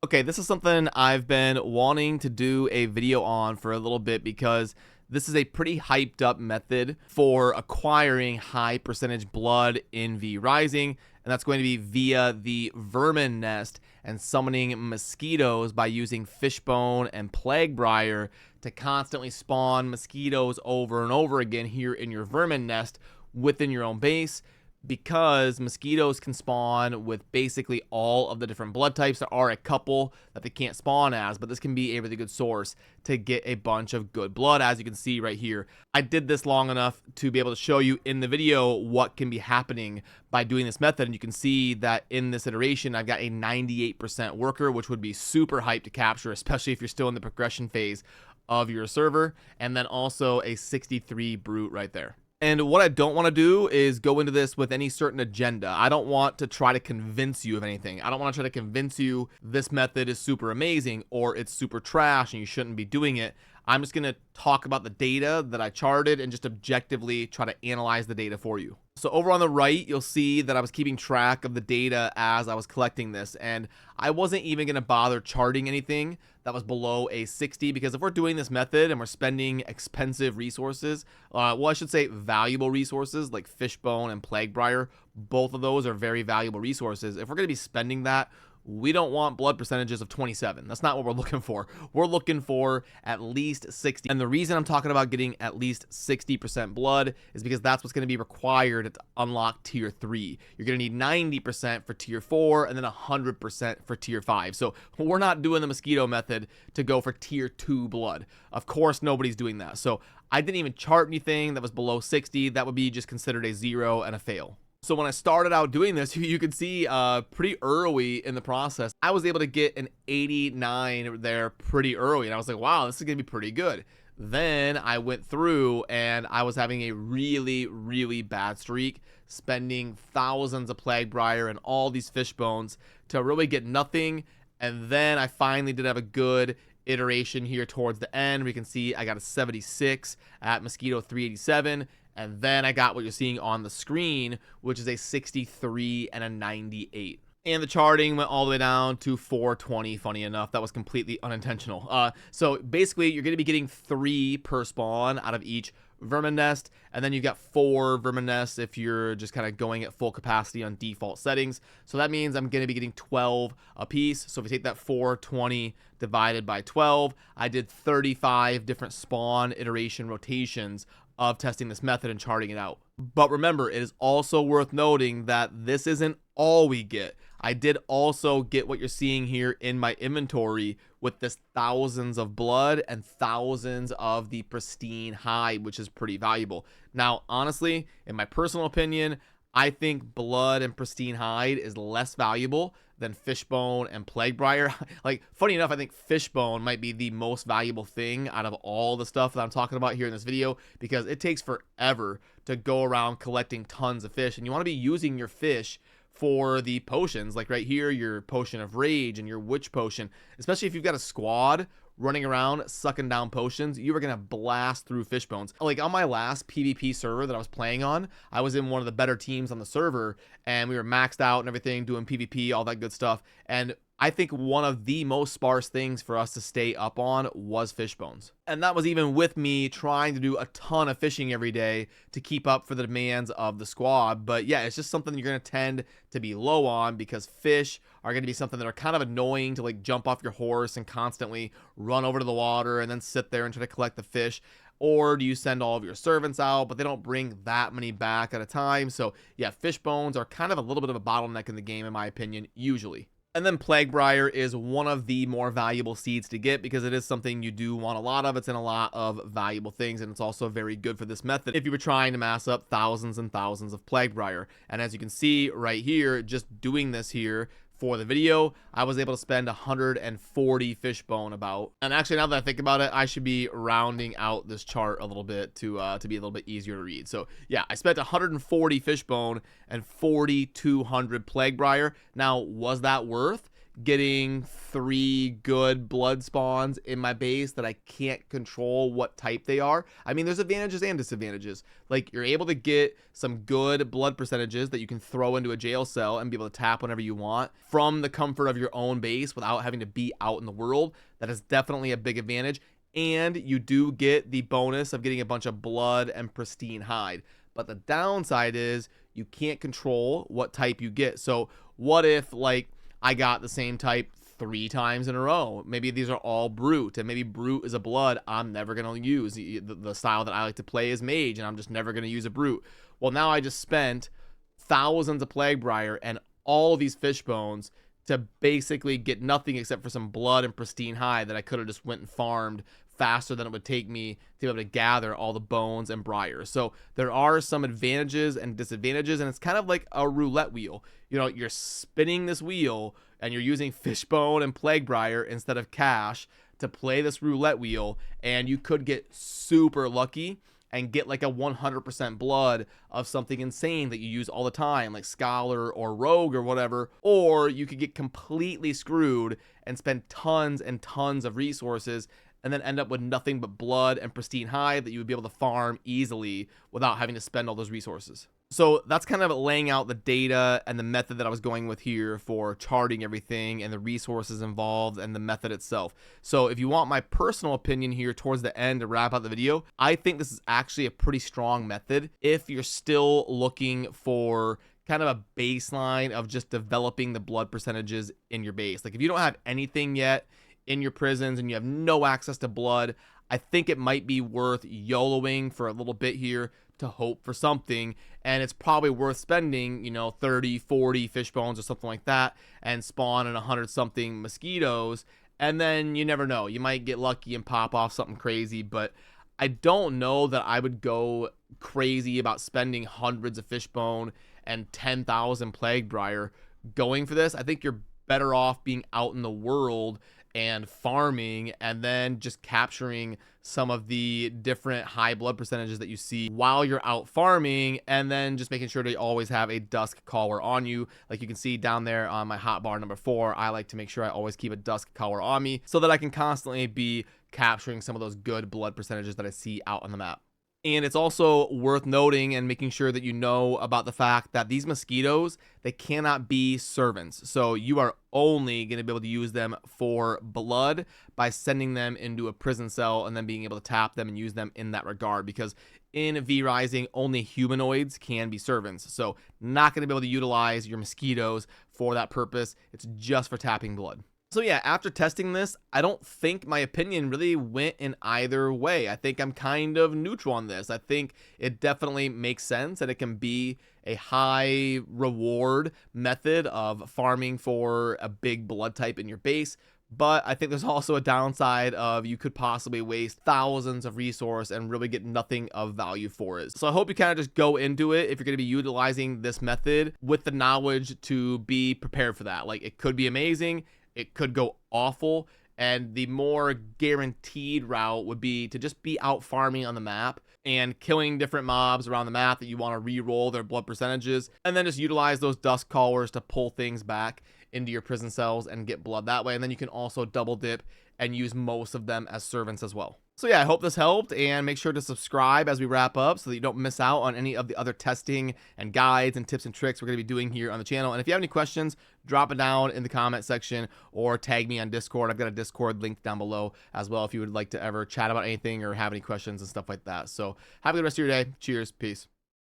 Okay, this is something I've been wanting to do a video on for a little bit because this is a pretty hyped up method for acquiring high percentage blood in V Rising, and that's going to be via the vermin nest and summoning mosquitoes by using fishbone and plague briar to constantly spawn mosquitoes over and over again here in your vermin nest within your own base, because mosquitoes can spawn with basically all of the different blood types. There are a couple that they can't spawn as, but this can be a really good source to get a bunch of good blood, as you can see right here. I did this long enough to be able to show you in the video what can be happening by doing this method, and you can see that in this iteration I've got a 98% worker, which would be super hyped to capture, especially if you're still in the progression phase of your server, and then also a 63 brute right there. And what I don't want to do is go into this with any certain agenda. I don't want to try to convince you of anything. I don't want to try to convince you this method is super amazing or it's super trash and you shouldn't be doing it. I'm just going to talk about the data that I charted and just objectively try to analyze the data for you. So over on the right, you'll see that I was keeping track of the data as I was collecting this, and I wasn't even going to bother charting anything that was below a 60, because if we're doing this method and we're spending expensive resources, well, I should say valuable resources like fishbone and plague briar, both of those are very valuable resources. If we're going to be spending that, we don't want blood percentages of 27. That's not what we're looking for. We're looking for at least 60. And the reason I'm talking about getting at least 60% blood is because that's what's going to be required to unlock tier 3. You're going to need 90% for tier 4 and then 100% for tier 5. So we're not doing the mosquito method to go for tier 2 blood. Of course, nobody's doing that. So I didn't even chart anything that was below 60. That would be just considered a 0 and a fail. So when I started out doing this, you could see pretty early in the process, I was able to get an 89 there pretty early. And I was like, wow, this is going to be pretty good. Then I went through and I was having a really, really bad streak, spending thousands of plague briar and all these fish bones to really get nothing. And then I finally did have a good iteration here towards the end. We can see I got a 76 at mosquito 387. And then I got what you're seeing on the screen, which is a 63 and a 98. And the charting went all the way down to 420, funny enough. That was completely unintentional. So basically, you're going to be getting 3 per spawn out of each vermin nest, and then you've got 4 vermin nests if you're just kind of going at full capacity on default settings. So that means I'm going to be getting 12 a piece. So if we take that 420 divided by 12, I did 35 different spawn iteration rotations of testing this method and charting it out. But remember, it is also worth noting that this isn't all we get. I did also get what you're seeing here in my inventory with this thousands of blood and thousands of the pristine hide, which is pretty valuable. Now, honestly, in my personal opinion, I think blood and pristine hide is less valuable than fishbone and plague briar. Like, funny enough, I think fishbone might be the most valuable thing out of all the stuff that I'm talking about here in this video, because it takes forever to go around collecting tons of fish, and you want to be using your fish for the potions, like right here, your potion of rage and your witch potion. Especially if you've got a squad running around sucking down potions, you were gonna blast through fish bones. Like on my last PvP server that I was playing on, I was in one of the better teams on the server, and we were maxed out and everything, doing PvP, all that good stuff. And I think one of the most sparse things for us to stay up on was fish bones. And that was even with me trying to do a ton of fishing every day to keep up for the demands of the squad. But yeah, it's just something you're going to tend to be low on, because fish are going to be something that are kind of annoying to like jump off your horse and constantly run over to the water and then sit there and try to collect the fish. Or do you send all of your servants out, but they don't bring that many back at a time? So yeah, fish bones are kind of a little bit of a bottleneck in the game, in my opinion, usually. And then plague briar is one of the more valuable seeds to get, because it is something you do want a lot of. It's in a lot of valuable things, and it's also very good for this method if you were trying to mass up thousands and thousands of plague briar. And as you can see right here, just doing this here for the video, I was able to spend 140 fishbone about. And actually, now that I think about it, I should be rounding out this chart a little bit to be a little bit easier to read. So yeah, I spent 140 fishbone and 4,200 plague briar. Now, was that worth getting 3 good blood spawns in my base that I can't control what type they are. I mean, there's advantages and disadvantages. Like, you're able to get some good blood percentages that you can throw into a jail cell and be able to tap whenever you want from the comfort of your own base without having to be out in the world. That is definitely a big advantage. And you do get the bonus of getting a bunch of blood and pristine hide. But the downside is you can't control what type you get. So what if, like, I got the same type 3 times in a row? Maybe these are all brute, and maybe brute is a blood I'm never going to use. The style that I like to play is mage, and I'm just never going to use a brute. Well, now I just spent thousands of plague briar and all these fish bones to basically get nothing except for some blood and pristine hide that I could have just went and farmed faster than it would take me to be able to gather all the bones and briars. So there are some advantages and disadvantages, and it's kind of like a roulette wheel. You know, you're spinning this wheel and you're using fishbone and plague briar instead of cash to play this roulette wheel, and you could get super lucky and get like a 100% blood of something insane that you use all the time, like Scholar or Rogue or whatever, or you could get completely screwed and spend tons and tons of resources and then end up with nothing but blood and pristine hide that you would be able to farm easily without having to spend all those resources. So that's kind of laying out the data and the method that I was going with here for charting everything and the resources involved and the method itself. So if you want my personal opinion here towards the end to wrap out the video, I think this is actually a pretty strong method if you're still looking for kind of a baseline of just developing the blood percentages in your base. Like, if you don't have anything yet in your prisons and you have no access to blood, I think it might be worth YOLOing for a little bit here to hope for something. And it's probably worth spending, you know, 30, 40 fish bones or something like that and spawn in 100 something mosquitoes. And then you never know, you might get lucky and pop off something crazy. But I don't know that I would go crazy about spending hundreds of fish bone and 10,000 plague briar going for this. I think you're better off being out in the world and farming and then just capturing some of the different high blood percentages that you see while you're out farming, and then just making sure to always have a dusk collar on you. Like you can see down there on my hotbar number 4, I like to make sure I always keep a dusk collar on me so that I can constantly be capturing some of those good blood percentages that I see out on the map. And it's also worth noting and making sure that you know about the fact that these mosquitoes, they cannot be servants. So you are only going to be able to use them for blood by sending them into a prison cell and then being able to tap them and use them in that regard. Because in V Rising, only humanoids can be servants. So not going to be able to utilize your mosquitoes for that purpose. It's just for tapping blood. So yeah, after testing this, I don't think my opinion really went in either way. I think I'm kind of neutral on this. I think it definitely makes sense and it can be a high reward method of farming for a big blood type in your base. But I think there's also a downside of you could possibly waste thousands of resource and really get nothing of value for it. So I hope you kind of just go into it if you're going to be utilizing this method with the knowledge to be prepared for that. Like, it could be amazing. It could go awful, and the more guaranteed route would be to just be out farming on the map and killing different mobs around the map that you want to re-roll their blood percentages, and then just utilize those dust collars to pull things back into your prison cells and get blood that way. And then you can also double dip and use most of them as servants as well. So yeah, I hope this helped, and make sure to subscribe as we wrap up so that you don't miss out on any of the other testing and guides and tips and tricks we're going to be doing here on the channel. And if you have any questions, drop it down in the comment section or tag me on Discord. I've got a Discord link down below as well if you would like to ever chat about anything or have any questions and stuff like that. So have a good rest of your day. Cheers. Peace.